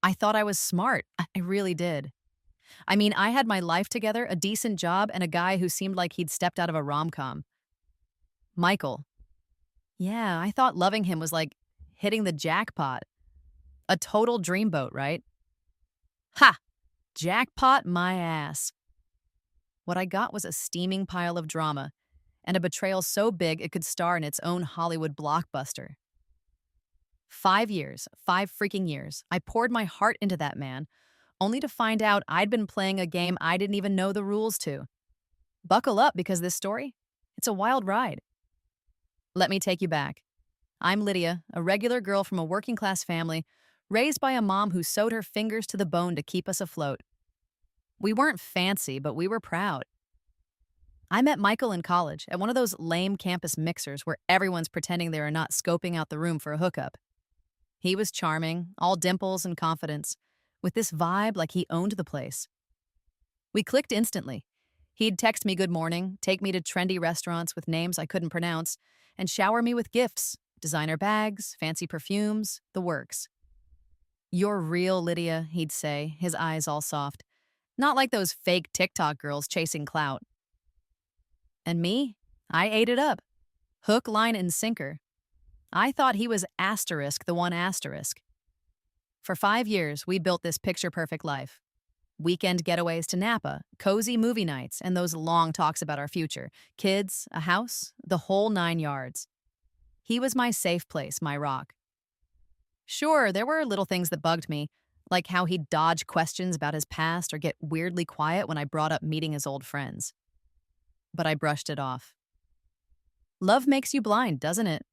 I thought I was smart. I really did. I mean, I had my life together, a decent job, and a guy who seemed like he'd stepped out of a rom-com. Michael. Yeah, I thought loving him was like hitting the jackpot. A total dreamboat, right? Ha! Jackpot my ass. What I got was a steaming pile of drama and a betrayal so big it could star in its own Hollywood blockbuster. 5 years, 5 freaking years, I poured my heart into that man, only to find out I'd been playing a game I didn't even know the rules to. Buckle up because this story, it's a wild ride. Let me take you back. I'm Lydia, a regular girl from a working class family, raised by a mom who sewed her fingers to the bone to keep us afloat. We weren't fancy, but we were proud. I met Michael in college at one of those lame campus mixers where everyone's pretending they are not scoping out the room for a hookup. He was charming, all dimples and confidence, with this vibe like he owned the place. We clicked instantly. He'd text me good morning, take me to trendy restaurants with names I couldn't pronounce, and shower me with gifts, designer bags, fancy perfumes, the works. "You're real, Lydia," he'd say, his eyes all soft. Not like those fake TikTok girls chasing clout. And me? I ate it up. Hook, line, and sinker. I thought he was asterisk the one asterisk. For 5 years, we built this picture-perfect life. Weekend getaways to Napa, cozy movie nights, and those long talks about our future. Kids, a house, the whole 9 yards. He was my safe place, my rock. Sure, there were little things that bugged me, like how he'd dodge questions about his past or get weirdly quiet when I brought up meeting his old friends. But I brushed it off. Love makes you blind, doesn't it?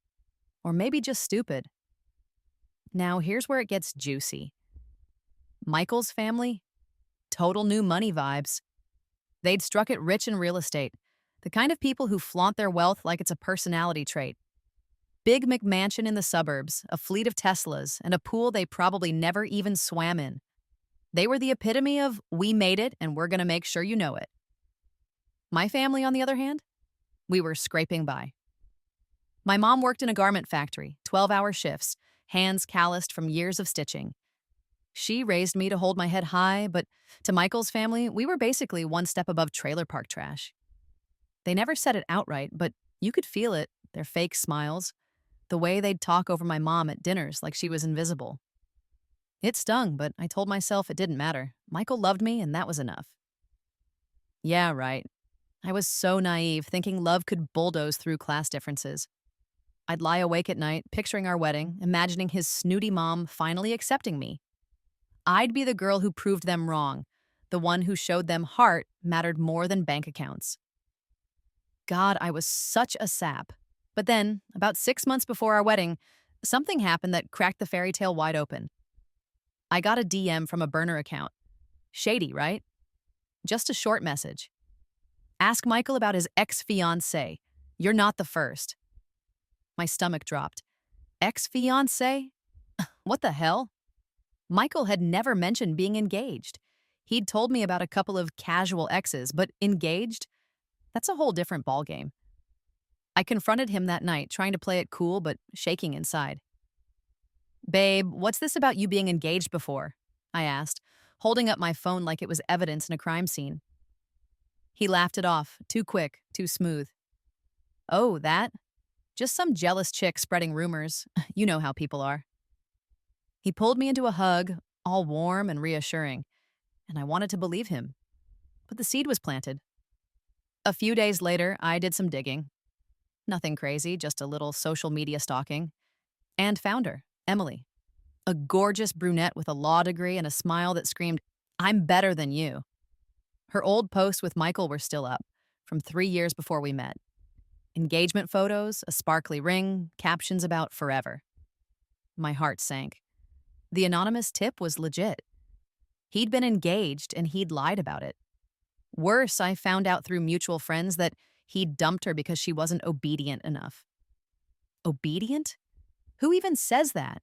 Or maybe just stupid. Now, here's where it gets juicy. Michael's family? Total new money vibes. They'd struck it rich in real estate, the kind of people who flaunt their wealth like it's a personality trait. Big McMansion in the suburbs, a fleet of Teslas, and a pool they probably never even swam in. They were the epitome of, we made it and we're gonna make sure you know it. My family, on the other hand, we were scraping by. My mom worked in a garment factory, 12-hour shifts, hands calloused from years of stitching. She raised me to hold my head high, but to Michael's family, we were basically one step above trailer park trash. They never said it outright, but you could feel it, their fake smiles, the way they'd talk over my mom at dinners like she was invisible. It stung, but I told myself it didn't matter. Michael loved me, and that was enough. Yeah, right. I was so naive, thinking love could bulldoze through class differences. I'd lie awake at night, picturing our wedding, imagining his snooty mom finally accepting me. I'd be the girl who proved them wrong, the one who showed them heart mattered more than bank accounts. God, I was such a sap. But then, about 6 months before our wedding, something happened that cracked the fairy tale wide open. I got a DM from a burner account. Shady, right? Just a short message. Ask Michael about his ex-fiancé. You're not the first. My stomach dropped. Ex-fiancé? What the hell? Michael had never mentioned being engaged. He'd told me about a couple of casual exes, but engaged? That's a whole different ballgame. I confronted him that night, trying to play it cool but shaking inside. "Babe, what's this about you being engaged before?" I asked, holding up my phone like it was evidence in a crime scene. He laughed it off, too quick, too smooth. "Oh, that? Just some jealous chick spreading rumors. You know how people are." He pulled me into a hug, all warm and reassuring, and I wanted to believe him. But the seed was planted. A few days later, I did some digging. Nothing crazy, just a little social media stalking. And found her, Emily. A gorgeous brunette with a law degree and a smile that screamed, "I'm better than you." Her old posts with Michael were still up, from 3 years before we met. Engagement photos, a sparkly ring, captions about forever. My heart sank. The anonymous tip was legit. He'd been engaged and he'd lied about it. Worse, I found out through mutual friends that he'd dumped her because she wasn't obedient enough. Obedient? Who even says that?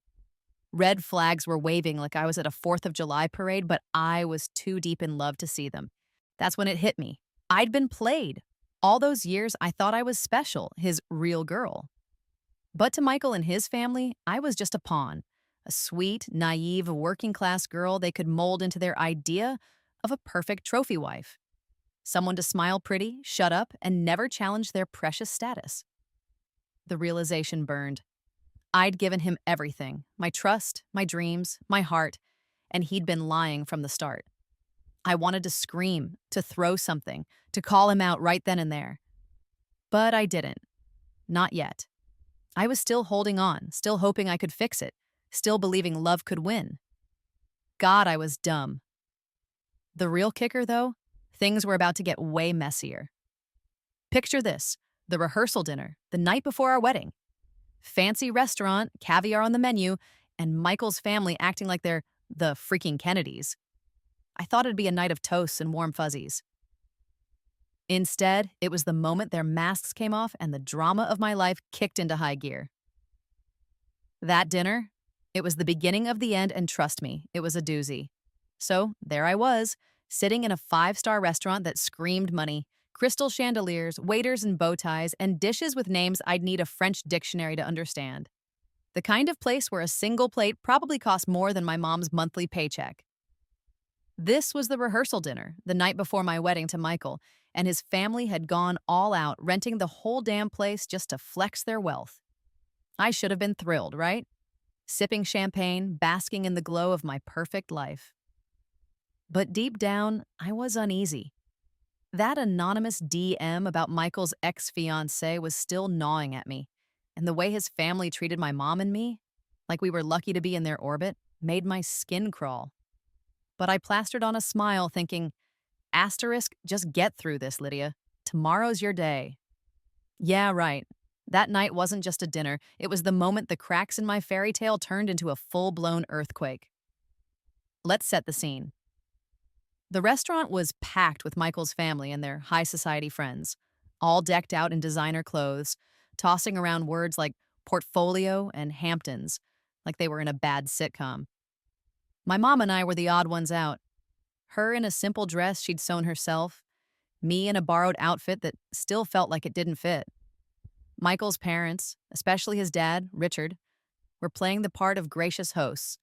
Red flags were waving like I was at a 4th of July parade, but I was too deep in love to see them. That's when it hit me. I'd been played. All those years, I thought I was special, his real girl. But to Michael and his family, I was just a pawn, a sweet, naive, working class girl they could mold into their idea of a perfect trophy wife. Someone to smile pretty, shut up, and never challenge their precious status. The realization burned. I'd given him everything, my trust, my dreams, my heart, and he'd been lying from the start. I wanted to scream, to throw something, to call him out right then and there. But I didn't. Not yet. I was still holding on, still hoping I could fix it, still believing love could win. God, I was dumb. The real kicker, though, things were about to get way messier. Picture this, the rehearsal dinner, the night before our wedding. Fancy restaurant, caviar on the menu, and Michael's family acting like they're the freaking Kennedys. I thought it'd be a night of toasts and warm fuzzies. Instead, it was the moment their masks came off and the drama of my life kicked into high gear. That dinner, it was the beginning of the end, and trust me, it was a doozy. So there I was, sitting in a five-star restaurant that screamed money, crystal chandeliers, waiters in bow ties, and dishes with names I'd need a French dictionary to understand. The kind of place where a single plate probably cost more than my mom's monthly paycheck. This was the rehearsal dinner, the night before my wedding to Michael, and his family had gone all out, renting the whole damn place just to flex their wealth. I should have been thrilled, right? Sipping champagne, basking in the glow of my perfect life. But deep down, I was uneasy. That anonymous DM about Michael's ex-fiancé was still gnawing at me, and the way his family treated my mom and me, like we were lucky to be in their orbit, made my skin crawl. But I plastered on a smile, thinking, asterisk, just get through this, Lydia. Tomorrow's your day. Yeah, right. That night wasn't just a dinner. It was the moment the cracks in my fairy tale turned into a full-blown earthquake. Let's set the scene. The restaurant was packed with Michael's family and their high society friends, all decked out in designer clothes, tossing around words like portfolio and Hamptons, like they were in a bad sitcom. My mom and I were the odd ones out. Her in a simple dress she'd sewn herself, me in a borrowed outfit that still felt like it didn't fit. Michael's parents, especially his dad, Richard, were playing the part of gracious hosts.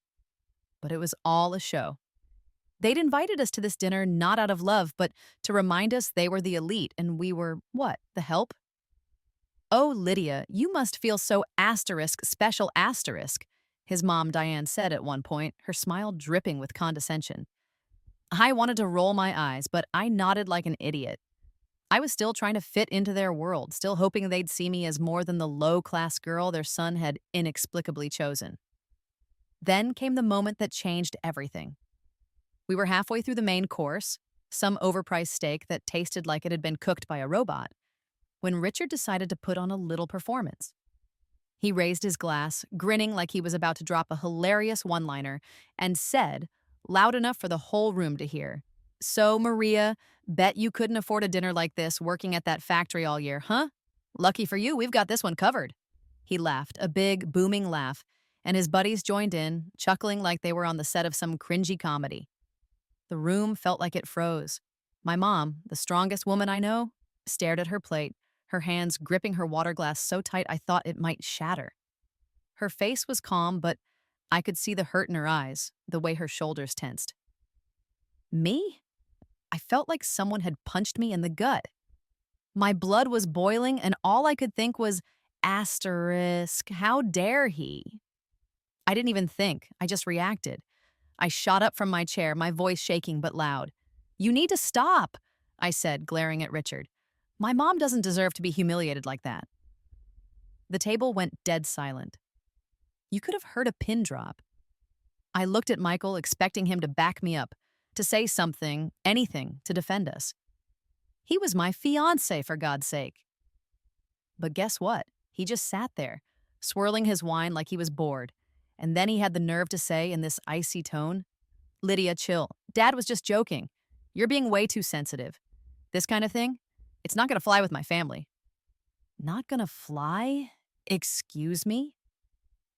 But it was all a show. They'd invited us to this dinner not out of love, but to remind us they were the elite and we were, what, the help? Oh, Lydia, you must feel so special asterisk, his mom Diane said at one point, her smile dripping with condescension. I wanted to roll my eyes, but I nodded like an idiot. I was still trying to fit into their world, still hoping they'd see me as more than the low-class girl their son had inexplicably chosen. Then came the moment that changed everything. We were halfway through the main course, some overpriced steak that tasted like it had been cooked by a robot, when Richard decided to put on a little performance. He raised his glass, grinning like he was about to drop a hilarious one-liner, and said, loud enough for the whole room to hear, "So, Maria, bet you couldn't afford a dinner like this working at that factory all year, huh? Lucky for you, we've got this one covered." He laughed, a big, booming laugh, and his buddies joined in, chuckling like they were on the set of some cringy comedy. The room felt like it froze. My mom, the strongest woman I know, stared at her plate, her hands gripping her water glass so tight I thought it might shatter. Her face was calm, but I could see the hurt in her eyes, the way her shoulders tensed. Me? I felt like someone had punched me in the gut. My blood was boiling, and all I could think was, asterisk, how dare he? I didn't even think, I just reacted. I shot up from my chair, my voice shaking but loud. "You need to stop," I said, glaring at Richard. "My mom doesn't deserve to be humiliated like that." The table went dead silent. You could have heard a pin drop. I looked at Michael, expecting him to back me up, to say something, anything, to defend us. He was my fiancé, for God's sake. But guess what? He just sat there, swirling his wine like he was bored. And then he had the nerve to say in this icy tone, "Lydia, chill. Dad was just joking. You're being way too sensitive. This kind of thing, it's not gonna fly with my family." Not gonna fly? Excuse me?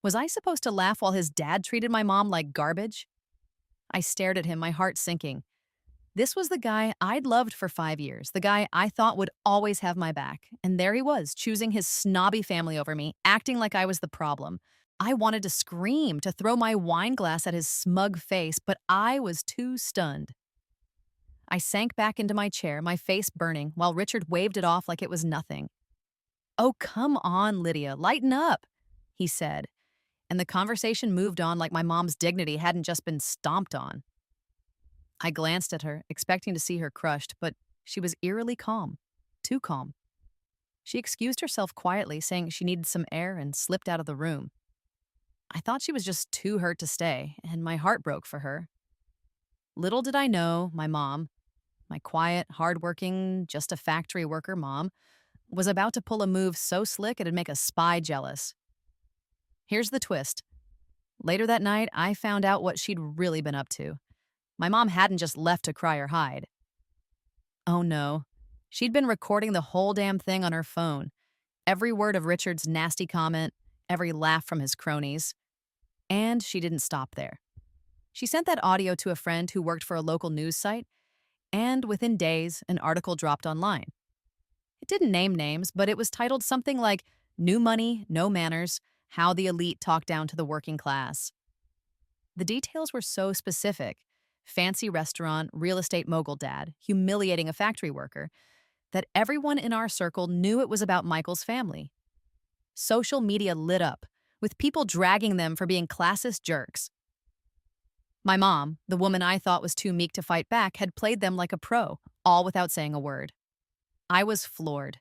Was I supposed to laugh while his dad treated my mom like garbage? I stared at him, my heart sinking. This was the guy I'd loved for 5 years, the guy I thought would always have my back. And there he was, choosing his snobby family over me, acting like I was the problem. I wanted to scream, to throw my wine glass at his smug face, but I was too stunned. I sank back into my chair, my face burning, while Richard waved it off like it was nothing. "Oh, come on, Lydia, lighten up," he said, and the conversation moved on like my mom's dignity hadn't just been stomped on. I glanced at her, expecting to see her crushed, but she was eerily calm. Too calm. She excused herself quietly, saying she needed some air, and slipped out of the room. I thought she was just too hurt to stay, and my heart broke for her. Little did I know my mom, my quiet, hardworking, just a factory worker mom, was about to pull a move so slick it'd make a spy jealous. Here's the twist. Later that night, I found out what she'd really been up to. My mom hadn't just left to cry or hide. Oh no. She'd been recording the whole damn thing on her phone. Every word of Richard's nasty comment, every laugh from his cronies. And she didn't stop there. She sent that audio to a friend who worked for a local news site, and within days, an article dropped online. It didn't name names, but it was titled something like "New Money, No Manners, How the Elite Talk Down to the Working Class." The details were so specific: fancy restaurant, real estate mogul dad, humiliating a factory worker, that everyone in our circle knew it was about Michael's family. Social media lit up, with people dragging them for being classist jerks. My mom, the woman I thought was too meek to fight back, had played them like a pro, all without saying a word. I was floored.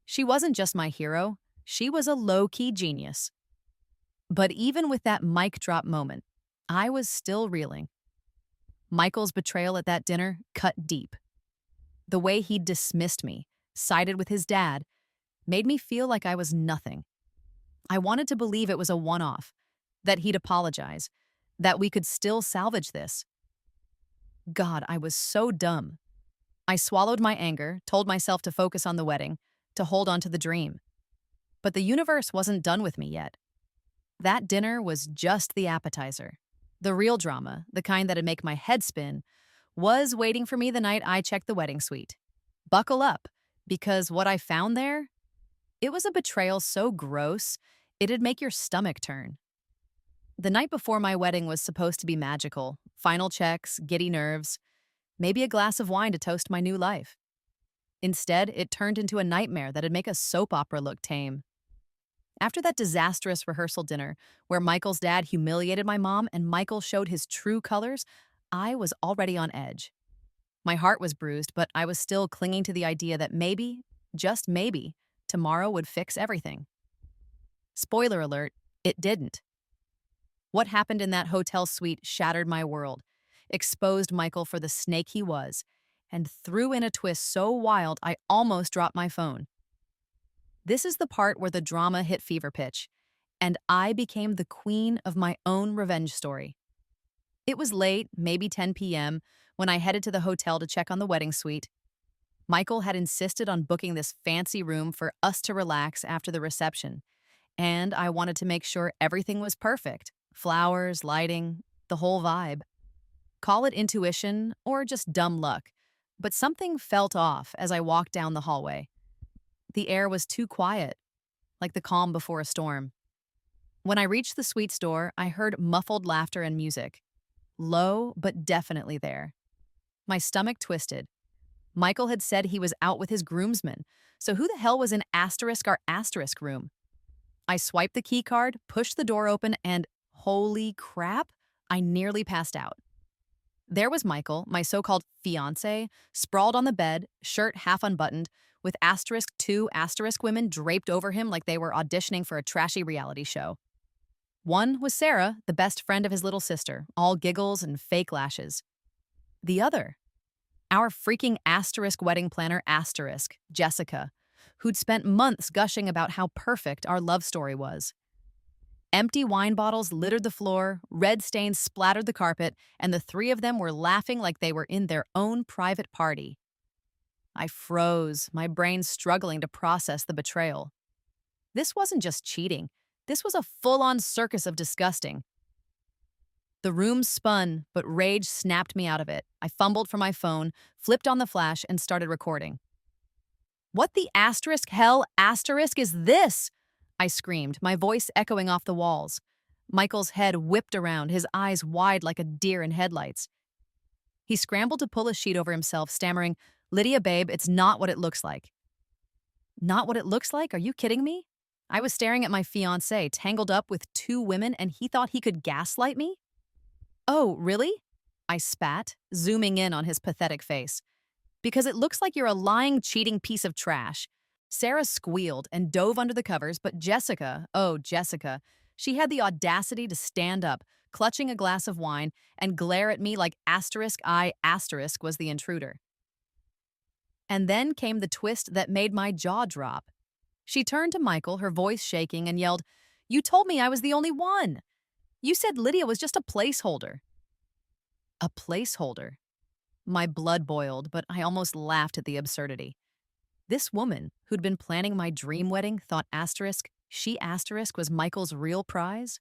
She wasn't just my hero, she was a low-key genius. But even with that mic drop moment, I was still reeling. Michael's betrayal at that dinner cut deep. The way he dismissed me, sided with his dad, made me feel like I was nothing. I wanted to believe it was a one-off, that he'd apologize, that we could still salvage this. God, I was so dumb. I swallowed my anger, told myself to focus on the wedding, to hold on to the dream. But the universe wasn't done with me yet. That dinner was just the appetizer. The real drama, the kind that'd make my head spin, was waiting for me the night I checked the wedding suite. Buckle up, because what I found there, it was a betrayal so gross, it'd make your stomach turn. The night before my wedding was supposed to be magical. Final checks, giddy nerves, maybe a glass of wine to toast my new life. Instead, it turned into a nightmare that'd make a soap opera look tame. After that disastrous rehearsal dinner, where Michael's dad humiliated my mom and Michael showed his true colors, I was already on edge. My heart was bruised, but I was still clinging to the idea that maybe, just maybe, tomorrow would fix everything. Spoiler alert, it didn't. What happened in that hotel suite shattered my world, exposed Michael for the snake he was, and threw in a twist so wild I almost dropped my phone. This is the part where the drama hit fever pitch, and I became the queen of my own revenge story. It was late, maybe 10 p.m., when I headed to the hotel to check on the wedding suite. Michael had insisted on booking this fancy room for us to relax after the reception, and I wanted to make sure everything was perfect. Flowers, lighting, the whole vibe. Call it intuition or just dumb luck, but something felt off as I walked down the hallway. The air was too quiet, like the calm before a storm. When I reached the suite's door, I heard muffled laughter and music. Low, but definitely there. My stomach twisted. Michael had said he was out with his groomsmen, so who the hell was in our asterisk room? I swiped the key card, pushed the door open, and holy crap, I nearly passed out. There was Michael, my so-called fiancé, sprawled on the bed, shirt half unbuttoned, with *2 women draped over him like they were auditioning for a trashy reality show. One was Sarah, the best friend of his little sister, all giggles and fake lashes. The other, our freaking wedding planner Jessica, who'd spent months gushing about how perfect our love story was. Empty wine bottles littered the floor, red stains splattered the carpet, and the three of them were laughing like they were in their own private party. I froze, my brain struggling to process the betrayal. This wasn't just cheating. This was a full-on circus of disgusting. The room spun, but rage snapped me out of it. I fumbled for my phone, flipped on the flash, and started recording. "What the hell is this?" I screamed, my voice echoing off the walls. Michael's head whipped around, his eyes wide like a deer in headlights. He scrambled to pull a sheet over himself, stammering, "Lydia, babe, it's not what it looks like." Not what it looks like? Are you kidding me? I was staring at my fiancé, tangled up with two women, and he thought he could gaslight me? Oh, really? I spat, zooming in on his pathetic face. Because it looks like you're a lying, cheating piece of trash. Sarah squealed and dove under the covers, but Jessica, oh, Jessica, she had the audacity to stand up, clutching a glass of wine, and glare at me like asterisk I asterisk was the intruder. And then came the twist that made my jaw drop. She turned to Michael, her voice shaking, and yelled, "You told me I was the only one. You said Lydia was just a placeholder." A placeholder? My blood boiled, but I almost laughed at the absurdity. This woman, who'd been planning my dream wedding, thought asterisk, she asterisk was Michael's real prize?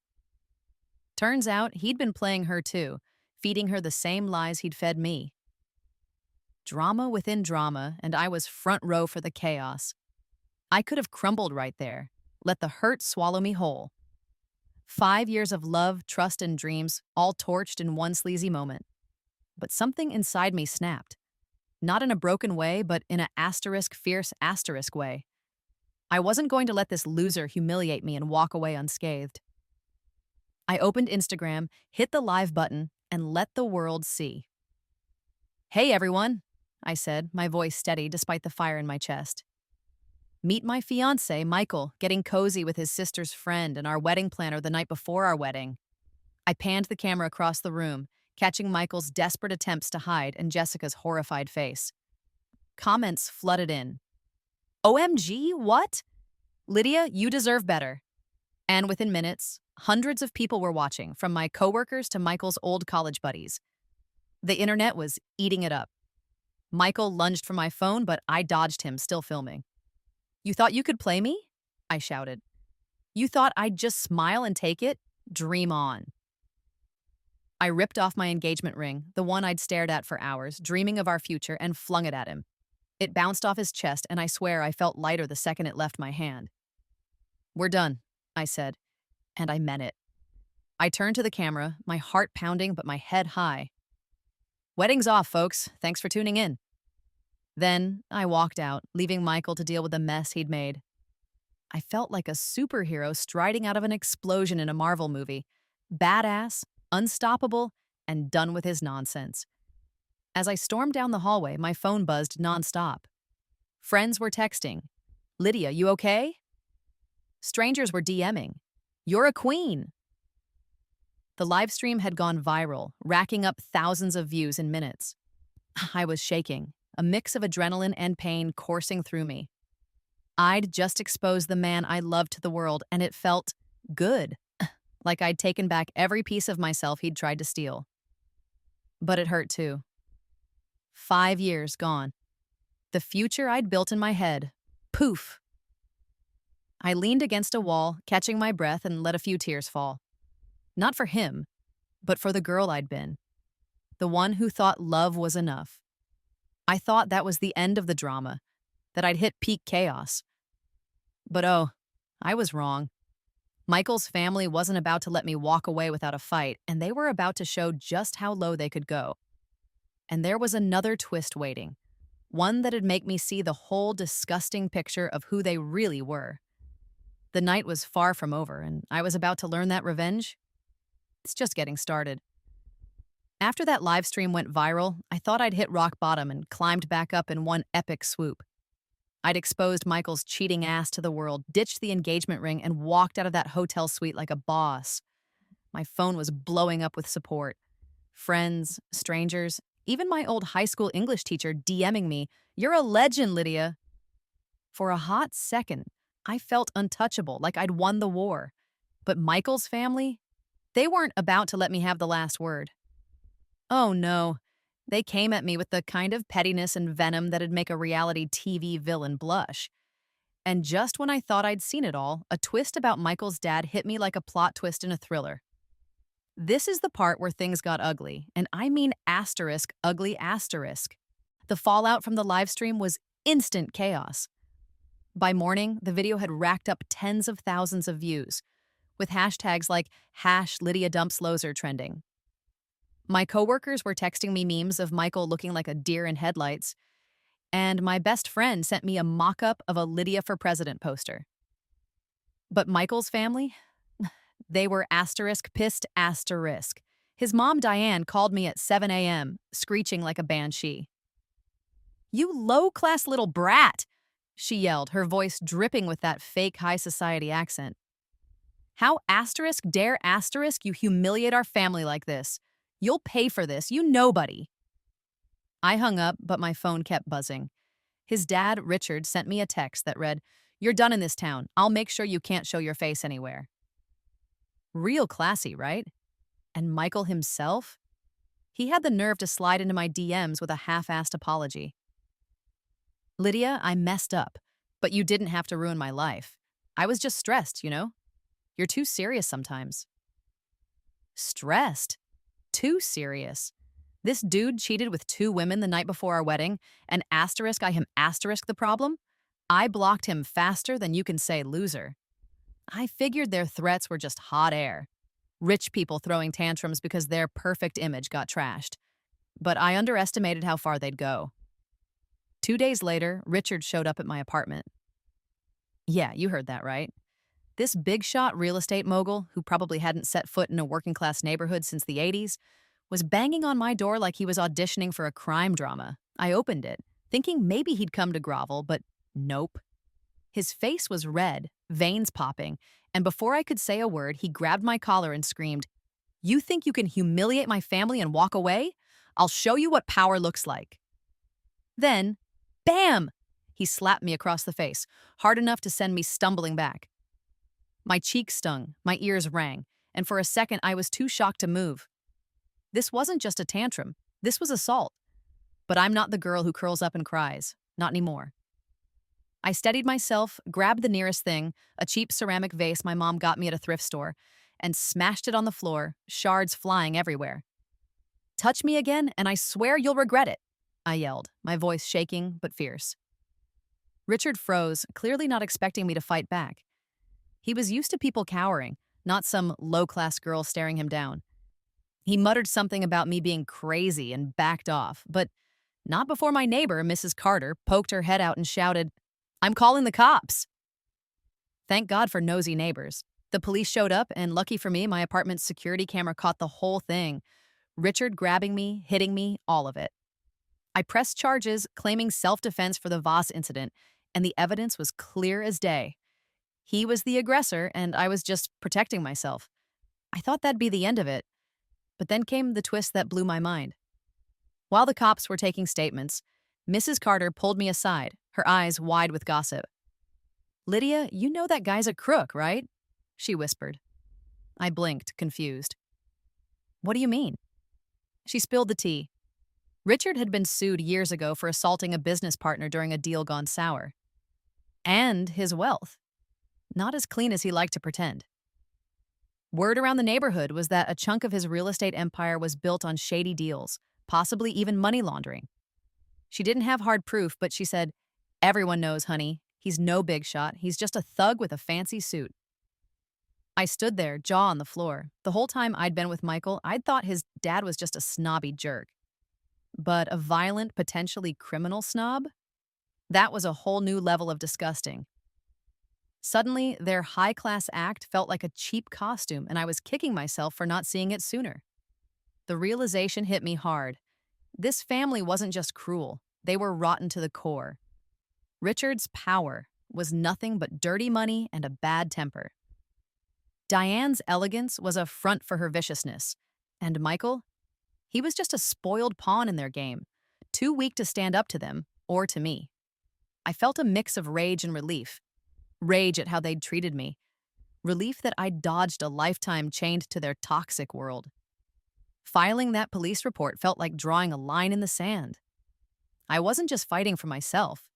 Turns out he'd been playing her too, feeding her the same lies he'd fed me. Drama within drama, and I was front row for the chaos. I could have crumbled right there, let the hurt swallow me whole. 5 years of love, trust, and dreams, all torched in one sleazy moment. But something inside me snapped. Not in a broken way, but in a asterisk, fierce asterisk way. I wasn't going to let this loser humiliate me and walk away unscathed. I opened Instagram, hit the live button, and let the world see. "Hey, everyone," I said, my voice steady despite the fire in my chest. "Meet my fiancé, Michael, getting cozy with his sister's friend and our wedding planner the night before our wedding." I panned the camera across the room, catching Michael's desperate attempts to hide and Jessica's horrified face. Comments flooded in. "OMG, what? Lydia, you deserve better." And within minutes, hundreds of people were watching, from my coworkers to Michael's old college buddies. The internet was eating it up. Michael lunged for my phone, but I dodged him, still filming. "You thought you could play me?" I shouted. "You thought I'd just smile and take it? Dream on." I ripped off my engagement ring, the one I'd stared at for hours, dreaming of our future, and flung it at him. It bounced off his chest, and I swear I felt lighter the second it left my hand. "We're done," I said, and I meant it. I turned to the camera, my heart pounding but my head high. "Wedding's off, folks. Thanks for tuning in." Then I walked out, leaving Michael to deal with the mess he'd made. I felt like a superhero striding out of an explosion in a Marvel movie. Badass, unstoppable, and done with his nonsense. As I stormed down the hallway, my phone buzzed nonstop. Friends were texting, "Lydia, you okay?" Strangers were DMing, "You're a queen." The live stream had gone viral, racking up thousands of views in minutes. I was shaking, a mix of adrenaline and pain coursing through me. I'd just exposed the man I loved to the world, and it felt good, like I'd taken back every piece of myself he'd tried to steal. But it hurt too. 5 years gone. The future I'd built in my head. Poof. I leaned against a wall, catching my breath, and let a few tears fall. Not for him, but for the girl I'd been. The one who thought love was enough. I thought that was the end of the drama, that I'd hit peak chaos. But oh, I was wrong. Michael's family wasn't about to let me walk away without a fight, and they were about to show just how low they could go. And there was another twist waiting, one that'd make me see the whole disgusting picture of who they really were. The night was far from over, and I was about to learn that revenge? It's just getting started. After that live stream went viral, I thought I'd hit rock bottom and climbed back up in one epic swoop. I'd exposed Michael's cheating ass to the world, ditched the engagement ring, and walked out of that hotel suite like a boss. My phone was blowing up with support. Friends, strangers, even my old high school English teacher DMing me, "You're a legend, Lydia." For a hot second, I felt untouchable, like I'd won the war. But Michael's family? They weren't about to let me have the last word. Oh no, they came at me with the kind of pettiness and venom that'd make a reality TV villain blush. And just when I thought I'd seen it all, a twist about Michael's dad hit me like a plot twist in a thriller. This is the part where things got ugly, and I mean asterisk, ugly asterisk. The fallout from the live stream was instant chaos. By morning, the video had racked up tens of thousands of views, with hashtags like #LydiaDumpsLoser trending. My coworkers were texting me memes of Michael looking like a deer in headlights, and my best friend sent me a mock-up of a Lydia for President poster. But Michael's family? They were asterisk pissed asterisk. His mom, Diane, called me at 7 a.m., screeching like a banshee. "You low-class little brat!" she yelled, her voice dripping with that fake high society accent. "How asterisk dare asterisk you humiliate our family like this? You'll pay for this, you nobody." I hung up, but my phone kept buzzing. His dad, Richard, sent me a text that read, "You're done in this town. I'll make sure you can't show your face anywhere." Real classy, right? And Michael himself? He had the nerve to slide into my DMs with a half-assed apology. "Lydia, I messed up, but you didn't have to ruin my life. I was just stressed, you know? You're too serious sometimes." Stressed? Too serious? This dude cheated with 2 women the night before our wedding, and asterisk I him asterisk the problem? I blocked him faster than you can say loser. I figured their threats were just hot air. Rich people throwing tantrums because their perfect image got trashed. But I underestimated how far they'd go. 2 days later, Richard showed up at my apartment. Yeah, you heard that right. This big-shot real estate mogul, who probably hadn't set foot in a working-class neighborhood since the 80s, was banging on my door like he was auditioning for a crime drama. I opened it, thinking maybe he'd come to grovel, but nope. His face was red, veins popping, and before I could say a word, he grabbed my collar and screamed, "You think you can humiliate my family and walk away? I'll show you what power looks like." Then, bam! He slapped me across the face, hard enough to send me stumbling back. My cheeks stung, my ears rang, and for a second I was too shocked to move. This wasn't just a tantrum, this was assault. But I'm not the girl who curls up and cries, not anymore. I steadied myself, grabbed the nearest thing, a cheap ceramic vase my mom got me at a thrift store, and smashed it on the floor, shards flying everywhere. "Touch me again, and I swear you'll regret it," I yelled, my voice shaking but fierce. Richard froze, clearly not expecting me to fight back. He was used to people cowering, not some low-class girl staring him down. He muttered something about me being crazy and backed off, but not before my neighbor, Mrs. Carter, poked her head out and shouted, "I'm calling the cops." Thank God for nosy neighbors. The police showed up, and lucky for me, my apartment's security camera caught the whole thing. Richard grabbing me, hitting me, all of it. I pressed charges, claiming self-defense for the Voss incident, and the evidence was clear as day. He was the aggressor, and I was just protecting myself. I thought that'd be the end of it. But then came the twist that blew my mind. While the cops were taking statements, Mrs. Carter pulled me aside, her eyes wide with gossip. "Lydia, you know that guy's a crook, right?" she whispered. I blinked, confused. "What do you mean?" She spilled the tea. Richard had been sued years ago for assaulting a business partner during a deal gone sour. And his wealth. Not as clean as he liked to pretend. Word around the neighborhood was that a chunk of his real estate empire was built on shady deals, possibly even money laundering. She didn't have hard proof, but she said, "Everyone knows, honey. He's no big shot. He's just a thug with a fancy suit." I stood there, jaw on the floor. The whole time I'd been with Michael, I'd thought his dad was just a snobby jerk. But a violent, potentially criminal snob? That was a whole new level of disgusting. Suddenly, their high-class act felt like a cheap costume, and I was kicking myself for not seeing it sooner. The realization hit me hard. This family wasn't just cruel. They were rotten to the core. Richard's power was nothing but dirty money and a bad temper. Diane's elegance was a front for her viciousness. And Michael? He was just a spoiled pawn in their game, too weak to stand up to them, or to me. I felt a mix of rage and relief. Rage at how they'd treated me. Relief that I'd dodged a lifetime chained to their toxic world. Filing that police report felt like drawing a line in the sand. I wasn't just fighting for myself.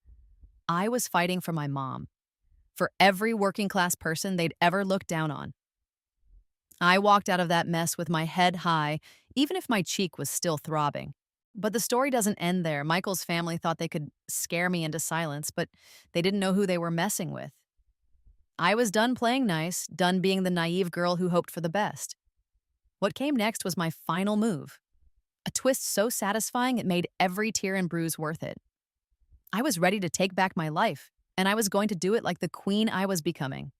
I was fighting for my mom. For every working-class person they'd ever looked down on. I walked out of that mess with my head high, even if my cheek was still throbbing. But the story doesn't end there. Michael's family thought they could scare me into silence, but they didn't know who they were messing with. I was done playing nice, done being the naive girl who hoped for the best. What came next was my final move. A twist so satisfying it made every tear and bruise worth it. I was ready to take back my life, and I was going to do it like the queen I was becoming.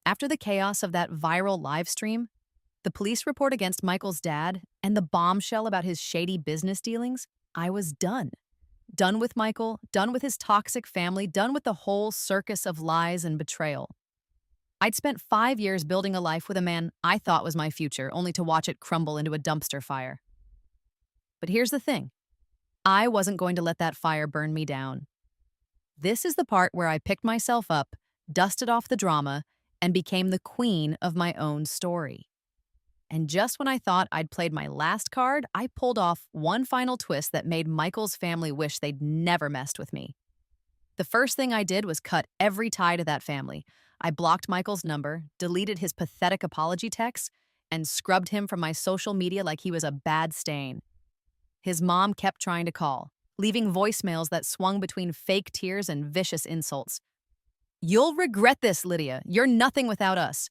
After the chaos of that viral live stream, the police report against Michael's dad, and the bombshell about his shady business dealings, I was done. Done with Michael, done with his toxic family, done with the whole circus of lies and betrayal. I'd spent 5 years building a life with a man I thought was my future, only to watch it crumble into a dumpster fire. But here's the thing. I wasn't going to let that fire burn me down. This is the part where I picked myself up, dusted off the drama, and became the queen of my own story. And just when I thought I'd played my last card, I pulled off one final twist that made Michael's family wish they'd never messed with me. The first thing I did was cut every tie to that family. I blocked Michael's number, deleted his pathetic apology texts, and scrubbed him from my social media like he was a bad stain. His mom kept trying to call, leaving voicemails that swung between fake tears and vicious insults. "You'll regret this, Lydia. You're nothing without us."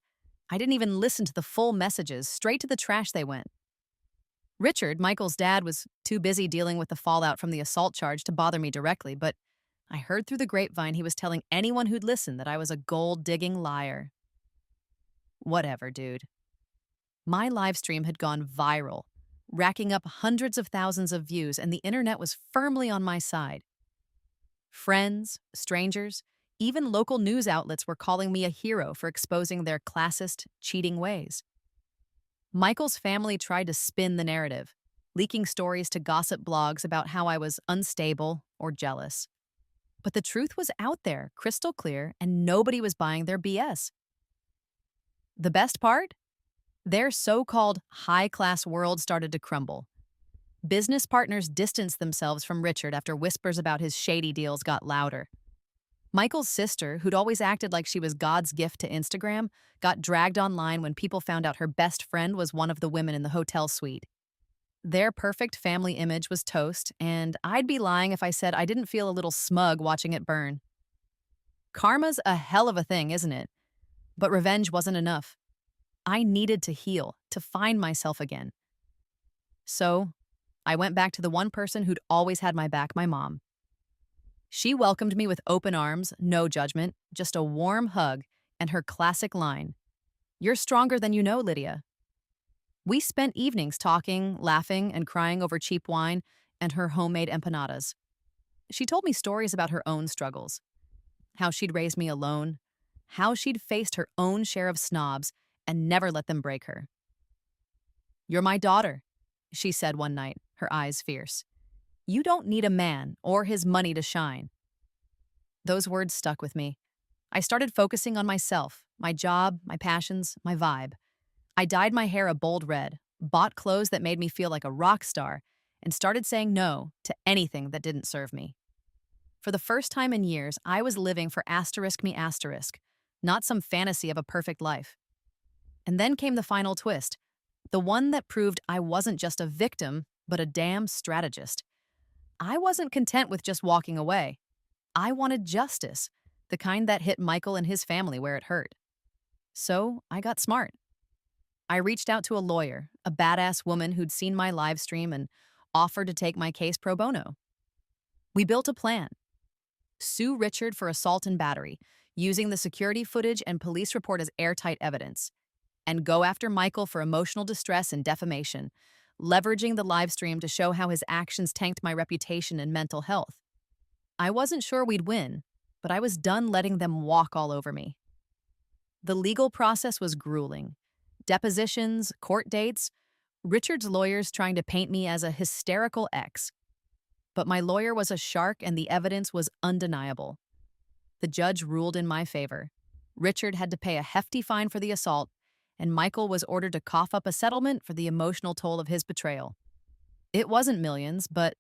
I didn't even listen to the full messages, straight to the trash they went. Richard, Michael's dad, was too busy dealing with the fallout from the assault charge to bother me directly, but I heard through the grapevine he was telling anyone who'd listen that I was a gold-digging liar. Whatever, dude. My live stream had gone viral, racking up hundreds of thousands of views, and the internet was firmly on my side. Friends, strangers, even local news outlets were calling me a hero for exposing their classist, cheating ways. Michael's family tried to spin the narrative, leaking stories to gossip blogs about how I was unstable or jealous. But the truth was out there, crystal clear, and nobody was buying their BS. The best part? Their so-called high-class world started to crumble. Business partners distanced themselves from Richard after whispers about his shady deals got louder. Michael's sister, who'd always acted like she was God's gift to Instagram, got dragged online when people found out her best friend was one of the women in the hotel suite. Their perfect family image was toast, and I'd be lying if I said I didn't feel a little smug watching it burn. Karma's a hell of a thing, isn't it? But revenge wasn't enough. I needed to heal, to find myself again. So, I went back to the one person who'd always had my back, my mom. She welcomed me with open arms, no judgment, just a warm hug, and her classic line, "You're stronger than you know, Lydia." We spent evenings talking, laughing, and crying over cheap wine and her homemade empanadas. She told me stories about her own struggles, how she'd raised me alone, how she'd faced her own share of snobs and never let them break her. "You're my daughter," she said one night, her eyes fierce. "You don't need a man or his money to shine." Those words stuck with me. I started focusing on myself, my job, my passions, my vibe. I dyed my hair a bold red, bought clothes that made me feel like a rock star, and started saying no to anything that didn't serve me. For the first time in years, I was living for *me*, not some fantasy of a perfect life. And then came the final twist, the one that proved I wasn't just a victim, but a damn strategist. I wasn't content with just walking away. I wanted justice, the kind that hit Michael and his family where it hurt. So I got smart. I reached out to a lawyer, a badass woman who'd seen my live stream and offered to take my case pro bono. We built a plan. Sue Richard for assault and battery, using the security footage and police report as airtight evidence, and go after Michael for emotional distress and defamation, leveraging the live stream to show how his actions tanked my reputation and mental health. I wasn't sure we'd win, but I was done letting them walk all over me. The legal process was grueling. Depositions, court dates, Richard's lawyers trying to paint me as a hysterical ex. But my lawyer was a shark and the evidence was undeniable. The judge ruled in my favor. Richard had to pay a hefty fine for the assault, and Michael was ordered to cough up a settlement for the emotional toll of his betrayal. It wasn't millions, but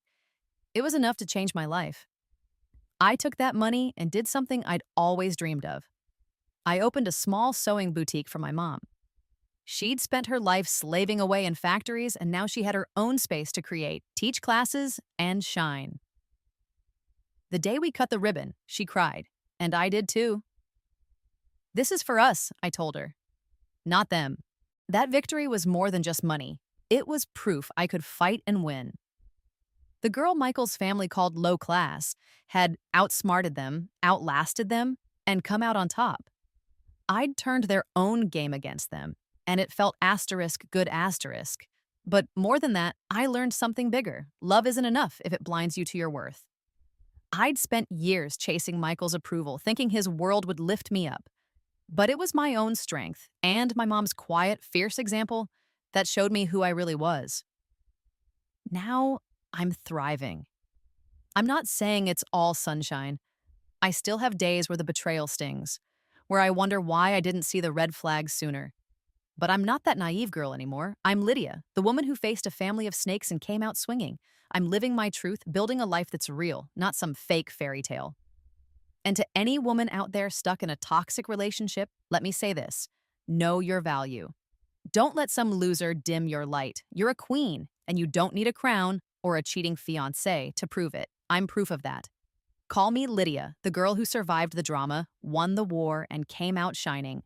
it was enough to change my life. I took that money and did something I'd always dreamed of. I opened a small sewing boutique for my mom. She'd spent her life slaving away in factories, and now she had her own space to create, teach classes, and shine. The day we cut the ribbon, she cried, and I did too. This is for us, I told her, not them. That victory was more than just money. It was proof I could fight and win. The girl Michael's family called low class had outsmarted them, outlasted them, and come out on top. I'd turned their own game against them, and it felt asterisk good asterisk. But more than that, I learned something bigger. Love isn't enough if it blinds you to your worth. I'd spent years chasing Michael's approval, thinking his world would lift me up. But it was my own strength and my mom's quiet, fierce example that showed me who I really was. Now I'm thriving. I'm not saying it's all sunshine. I still have days where the betrayal stings, where I wonder why I didn't see the red flags sooner. But I'm not that naive girl anymore. I'm Lydia, the woman who faced a family of snakes and came out swinging. I'm living my truth, building a life that's real, not some fake fairy tale. And to any woman out there stuck in a toxic relationship, let me say this: know your value. Don't let some loser dim your light. You're a queen, and you don't need a crown or a cheating fiancé to prove it. I'm proof of that. Call me Lydia, the girl who survived the drama, won the war, and came out shining.